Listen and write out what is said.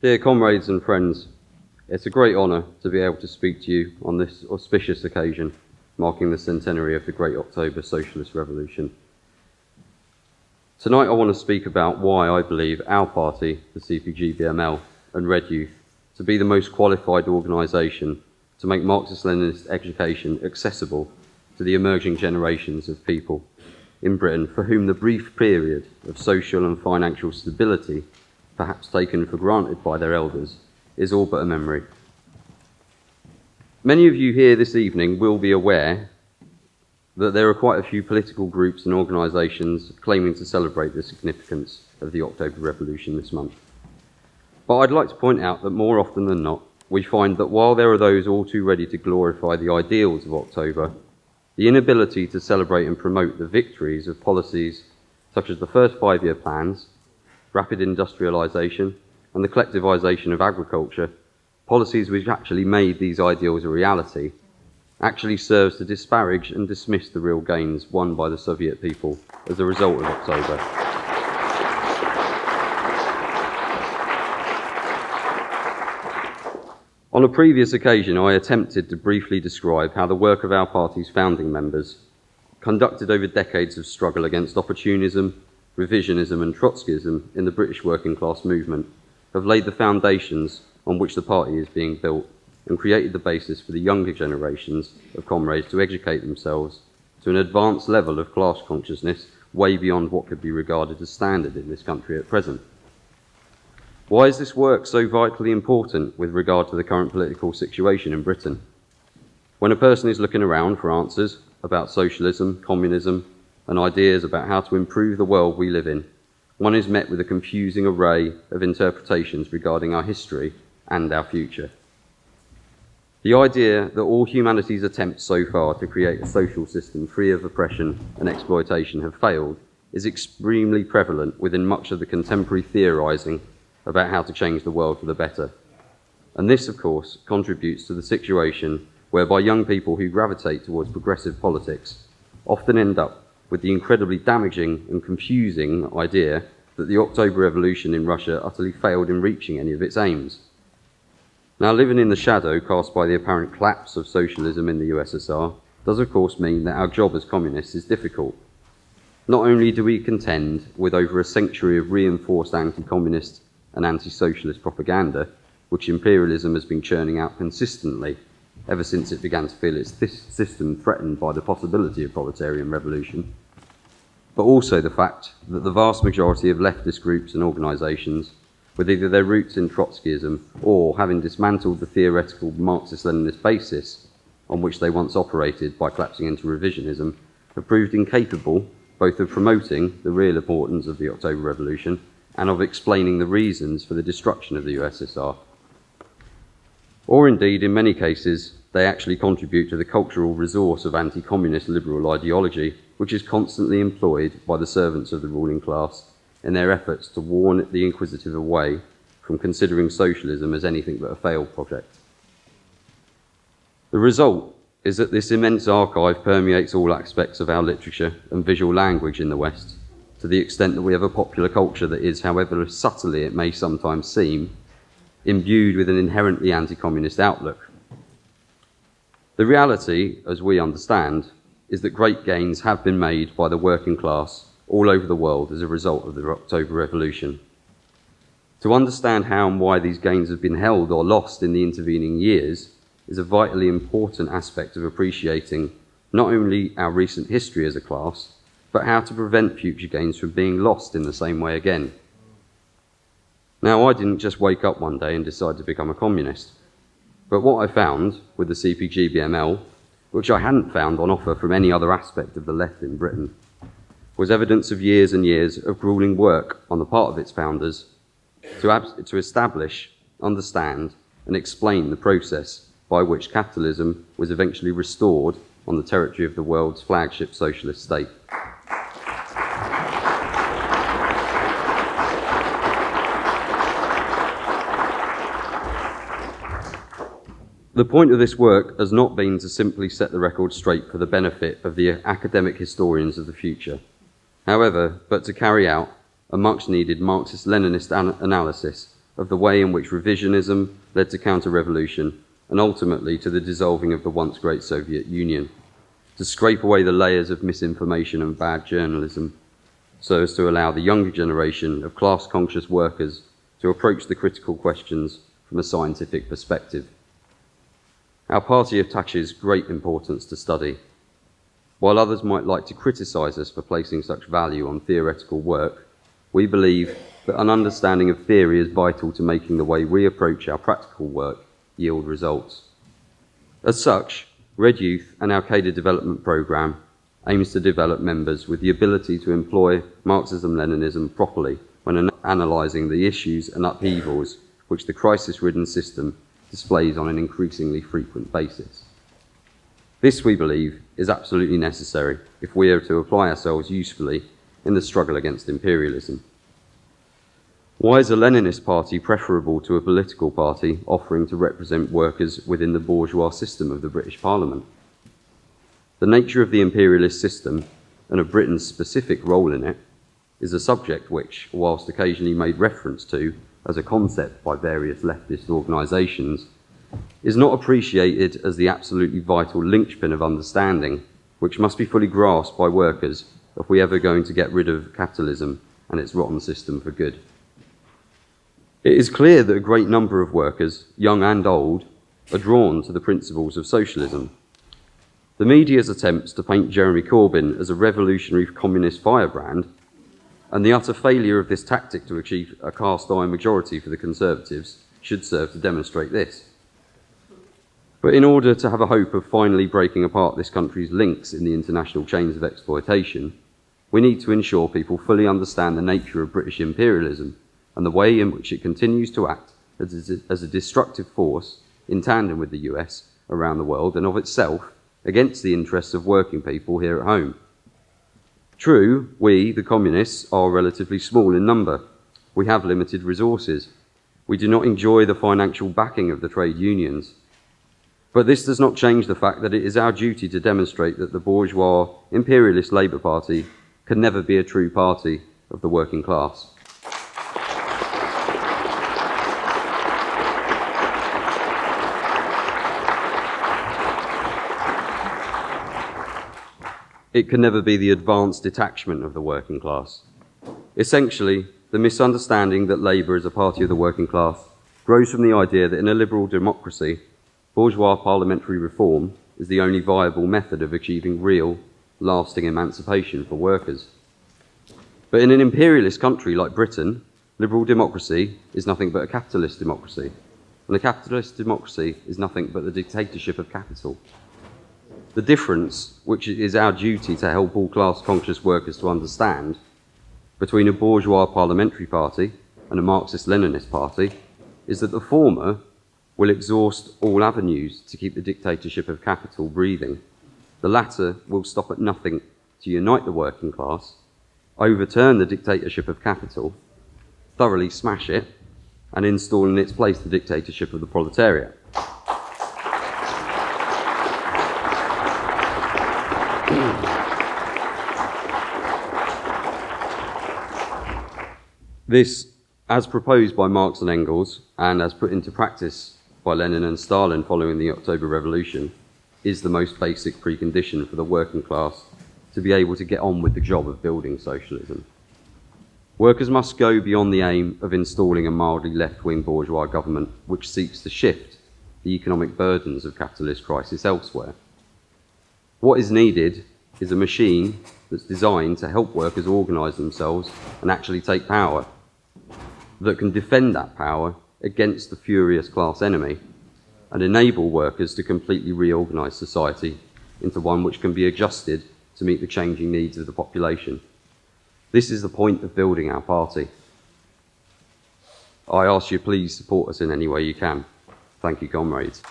Dear comrades and friends, it's a great honour to be able to speak to you on this auspicious occasion, marking the centenary of the Great October Socialist Revolution. Tonight I want to speak about why I believe our party, the CPGB-ML and Red Youth, to be the most qualified organisation to make Marxist-Leninist education accessible to the emerging generations of people in Britain for whom the brief period of social and financial stability, perhaps taken for granted by their elders, is all but a memory. Many of you here this evening will be aware that there are quite a few political groups and organisations claiming to celebrate the significance of the October Revolution this month. But I'd like to point out that more often than not, we find that while there are those all too ready to glorify the ideals of October, the inability to celebrate and promote the victories of policies such as the first 5-year plans, rapid industrialisation, and the collectivisation of agriculture, policies which actually made these ideals a reality, actually serves to disparage and dismiss the real gains won by the Soviet people as a result of October. On a previous occasion, I attempted to briefly describe how the work of our party's founding members, conducted over decades of struggle against opportunism, revisionism and Trotskyism in the British working class movement, have laid the foundations on which the party is being built and created the basis for the younger generations of comrades to educate themselves to an advanced level of class consciousness way beyond what could be regarded as standard in this country at present. Why is this work so vitally important with regard to the current political situation in Britain? When a person is looking around for answers about socialism, communism, and ideas about how to improve the world we live in, one is met with a confusing array of interpretations regarding our history and our future. The idea that all humanity's attempts so far to create a social system free of oppression and exploitation have failed is extremely prevalent within much of the contemporary theorising about how to change the world for the better. And this, of course, contributes to the situation whereby young people who gravitate towards progressive politics often end up with the incredibly damaging and confusing idea that the October Revolution in Russia utterly failed in reaching any of its aims. Now, living in the shadow cast by the apparent collapse of socialism in the USSR does, of course, mean that our job as communists is difficult. Not only do we contend with over a century of reinforced anti-communist and anti-socialist propaganda, which imperialism has been churning out consistently ever since it began to feel its system threatened by the possibility of proletarian revolution, but also the fact that the vast majority of leftist groups and organisations, with either their roots in Trotskyism or having dismantled the theoretical Marxist-Leninist basis on which they once operated by collapsing into revisionism, have proved incapable both of promoting the real importance of the October Revolution and of explaining the reasons for the destruction of the USSR. Or indeed, in many cases, they actually contribute to the cultural resource of anti-communist liberal ideology, which is constantly employed by the servants of the ruling class in their efforts to warn the inquisitive away from considering socialism as anything but a failed project. The result is that this immense archive permeates all aspects of our literature and visual language in the West, to the extent that we have a popular culture that is, however subtly it may sometimes seem, imbued with an inherently anti-communist outlook. The reality, as we understand, is that great gains have been made by the working class all over the world as a result of the October Revolution. To understand how and why these gains have been held or lost in the intervening years is a vitally important aspect of appreciating not only our recent history as a class, but how to prevent future gains from being lost in the same way again. Now, I didn't just wake up one day and decide to become a communist, but what I found with the CPGB-ML, which I hadn't found on offer from any other aspect of the left in Britain, was evidence of years and years of grueling work on the part of its founders to establish, understand, and explain the process by which capitalism was eventually restored on the territory of the world's flagship socialist state. The point of this work has not been to simply set the record straight for the benefit of the academic historians of the future, however, but to carry out a much-needed Marxist-Leninist analysis of the way in which revisionism led to counter-revolution and ultimately to the dissolving of the once great Soviet Union, to scrape away the layers of misinformation and bad journalism, so as to allow the younger generation of class-conscious workers to approach the critical questions from a scientific perspective. Our party attaches great importance to study. While others might like to criticise us for placing such value on theoretical work, we believe that an understanding of theory is vital to making the way we approach our practical work yield results. As such, Red Youth and our Cadre Development Programme aims to develop members with the ability to employ Marxism-Leninism properly when analysing the issues and upheavals which the crisis-ridden system displays on an increasingly frequent basis. This, we believe, is absolutely necessary if we are to apply ourselves usefully in the struggle against imperialism. Why is a Leninist party preferable to a political party offering to represent workers within the bourgeois system of the British Parliament? The nature of the imperialist system, and of Britain's specific role in it, is a subject which, whilst occasionally made reference to as a concept by various leftist organisations, is not appreciated as the absolutely vital linchpin of understanding which must be fully grasped by workers if we ever going to get rid of capitalism and its rotten system for good. It is clear that a great number of workers, young and old, are drawn to the principles of socialism. The media's attempts to paint Jeremy Corbyn as a revolutionary communist firebrand, and the utter failure of this tactic to achieve a cast-iron majority for the Conservatives, should serve to demonstrate this. But in order to have a hope of finally breaking apart this country's links in the international chains of exploitation, we need to ensure people fully understand the nature of British imperialism and the way in which it continues to act as a destructive force in tandem with the US around the world and of itself against the interests of working people here at home. True, we, the communists, are relatively small in number. We have limited resources. We do not enjoy the financial backing of the trade unions. But this does not change the fact that it is our duty to demonstrate that the bourgeois imperialist Labour Party can never be a true party of the working class. It can never be the advanced detachment of the working class. Essentially, the misunderstanding that Labour is a party of the working class grows from the idea that in a liberal democracy, bourgeois parliamentary reform is the only viable method of achieving real, lasting emancipation for workers. But in an imperialist country like Britain, liberal democracy is nothing but a capitalist democracy, and a capitalist democracy is nothing but the dictatorship of capital. The difference, which it is our duty to help all class-conscious workers to understand, between a bourgeois parliamentary party and a Marxist-Leninist party, is that the former will exhaust all avenues to keep the dictatorship of capital breathing. The latter will stop at nothing to unite the working class, overturn the dictatorship of capital, thoroughly smash it, and install in its place the dictatorship of the proletariat. This, as proposed by Marx and Engels, and as put into practice by Lenin and Stalin following the October Revolution, is the most basic precondition for the working class to be able to get on with the job of building socialism. Workers must go beyond the aim of installing a mildly left-wing bourgeois government which seeks to shift the economic burdens of capitalist crisis elsewhere. What is needed is a machine that's designed to help workers organise themselves and actually take power, that can defend that power against the furious class enemy and enable workers to completely reorganise society into one which can be adjusted to meet the changing needs of the population. This is the point of building our party. I ask you please support us in any way you can. Thank you, comrades.